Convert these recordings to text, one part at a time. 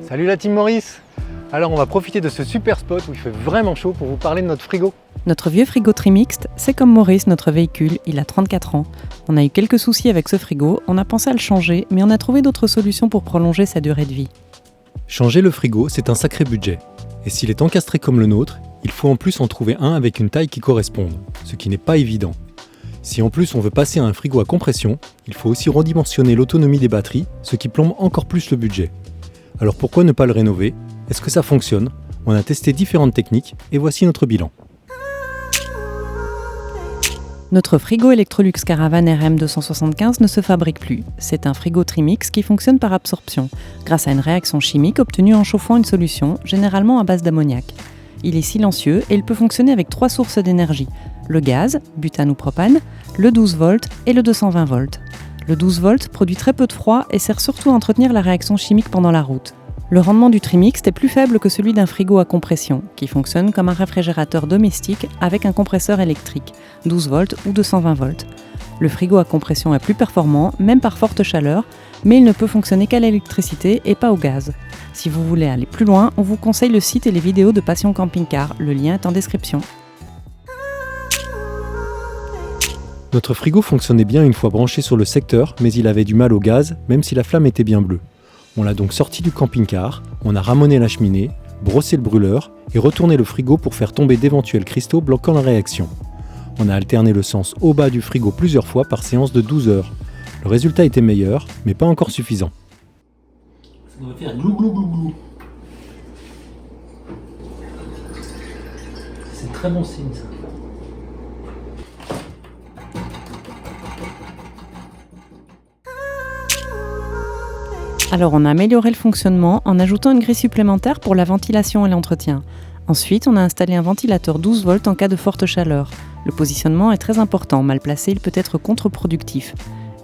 Salut la team Maurice! Alors on va profiter de ce super spot où il fait vraiment chaud pour vous parler de notre frigo. Notre vieux frigo Trimixte, c'est comme Maurice, notre véhicule, il a 34 ans. On a eu quelques soucis avec ce frigo, on a pensé à le changer, mais on a trouvé d'autres solutions pour prolonger sa durée de vie. Changer le frigo, c'est un sacré budget. Et s'il est encastré comme le nôtre, il faut en plus en trouver un avec une taille qui corresponde, ce qui n'est pas évident. Si en plus on veut passer à un frigo à compression, il faut aussi redimensionner l'autonomie des batteries, ce qui plombe encore plus le budget. Alors pourquoi ne pas le rénover? Est-ce que ça fonctionne? On a testé différentes techniques et voici notre bilan. Notre frigo Electrolux Caravan RM275 ne se fabrique plus. C'est un frigo Trimix qui fonctionne par absorption, grâce à une réaction chimique obtenue en chauffant une solution, généralement à base d'ammoniac. Il est silencieux et il peut fonctionner avec 3 sources d'énergie, le gaz, butane ou propane, le 12 volts et le 220 volts. Le 12 volts produit très peu de froid et sert surtout à entretenir la réaction chimique pendant la route. Le rendement du Trimix est plus faible que celui d'un frigo à compression, qui fonctionne comme un réfrigérateur domestique avec un compresseur électrique, 12 volts ou 220 volts. Le frigo à compression est plus performant, même par forte chaleur, mais il ne peut fonctionner qu'à l'électricité et pas au gaz. Si vous voulez aller plus loin, on vous conseille le site et les vidéos de Passion Camping Car, le lien est en description. Notre frigo fonctionnait bien une fois branché sur le secteur, mais il avait du mal au gaz, même si la flamme était bien bleue. On l'a donc sorti du camping-car, on a ramené la cheminée, brossé le brûleur et retourné le frigo pour faire tomber d'éventuels cristaux bloquant la réaction. On a alterné le sens au bas du frigo plusieurs fois par séance de 12 heures. Le résultat était meilleur, mais pas encore suffisant. Ça doit faire glou glou glou glou. C'est très bon signe ça. Alors on a amélioré le fonctionnement en ajoutant une grille supplémentaire pour la ventilation et l'entretien. Ensuite, on a installé un ventilateur 12 volts en cas de forte chaleur. Le positionnement est très important, mal placé, il peut être contre-productif.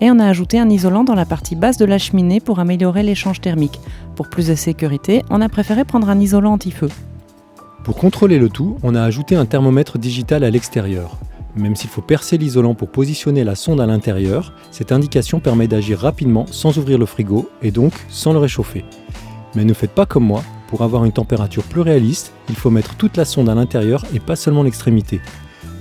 Et on a ajouté un isolant dans la partie basse de la cheminée pour améliorer l'échange thermique. Pour plus de sécurité, on a préféré prendre un isolant anti-feu. Pour contrôler le tout, on a ajouté un thermomètre digital à l'extérieur. Même s'il faut percer l'isolant pour positionner la sonde à l'intérieur, cette indication permet d'agir rapidement sans ouvrir le frigo et donc sans le réchauffer. Mais ne faites pas comme moi, pour avoir une température plus réaliste, il faut mettre toute la sonde à l'intérieur et pas seulement l'extrémité.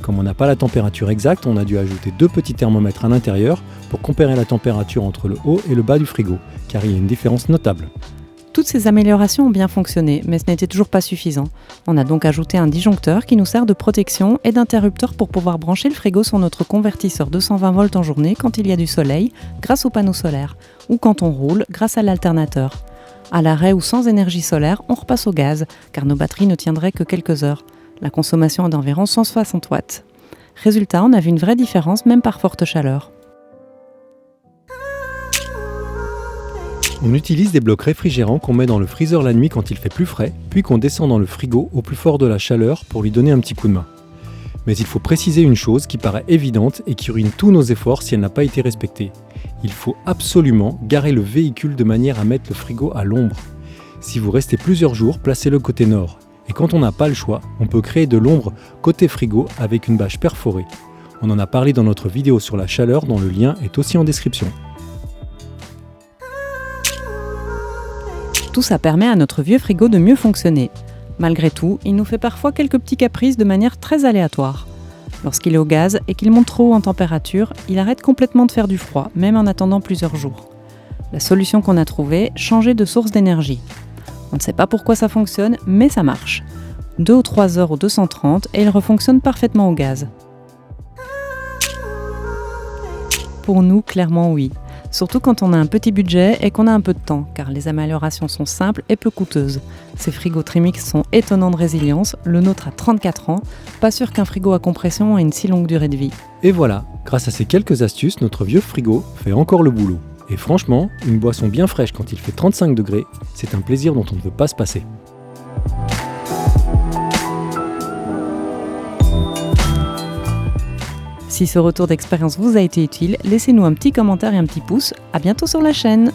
Comme on n'a pas la température exacte, on a dû ajouter 2 petits thermomètres à l'intérieur pour comparer la température entre le haut et le bas du frigo, car il y a une différence notable. Toutes ces améliorations ont bien fonctionné, mais ce n'était toujours pas suffisant. On a donc ajouté un disjoncteur qui nous sert de protection et d'interrupteur pour pouvoir brancher le frigo sur notre convertisseur 220 volts en journée quand il y a du soleil, grâce aux panneaux solaires, ou quand on roule, grâce à l'alternateur. À l'arrêt ou sans énergie solaire, on repasse au gaz, car nos batteries ne tiendraient que quelques heures. La consommation est d'environ 160 watts. Résultat, on a vu une vraie différence même par forte chaleur. On utilise des blocs réfrigérants qu'on met dans le freezer la nuit quand il fait plus frais, puis qu'on descend dans le frigo au plus fort de la chaleur pour lui donner un petit coup de main. Mais il faut préciser une chose qui paraît évidente et qui ruine tous nos efforts si elle n'a pas été respectée. Il faut absolument garer le véhicule de manière à mettre le frigo à l'ombre. Si vous restez plusieurs jours, placez-le côté nord. Et quand on n'a pas le choix, on peut créer de l'ombre côté frigo avec une bâche perforée. On en a parlé dans notre vidéo sur la chaleur dont le lien est aussi en description. Tout ça permet à notre vieux frigo de mieux fonctionner. Malgré tout, il nous fait parfois quelques petits caprices de manière très aléatoire. Lorsqu'il est au gaz et qu'il monte trop haut en température, il arrête complètement de faire du froid, même en attendant plusieurs jours. La solution qu'on a trouvée, changer de source d'énergie. On ne sait pas pourquoi ça fonctionne, mais ça marche. 2 ou 3 heures au 230 et il refonctionne parfaitement au gaz. Pour nous, clairement oui. Surtout quand on a un petit budget et qu'on a un peu de temps, car les améliorations sont simples et peu coûteuses. Ces frigos Trimix sont étonnants de résilience, le nôtre a 34 ans, pas sûr qu'un frigo à compression ait une si longue durée de vie. Et voilà, grâce à ces quelques astuces, notre vieux frigo fait encore le boulot. Et franchement, une boisson bien fraîche quand il fait 35 degrés, c'est un plaisir dont on ne veut pas se passer. Si ce retour d'expérience vous a été utile, laissez-nous un petit commentaire et un petit pouce. À bientôt sur la chaîne.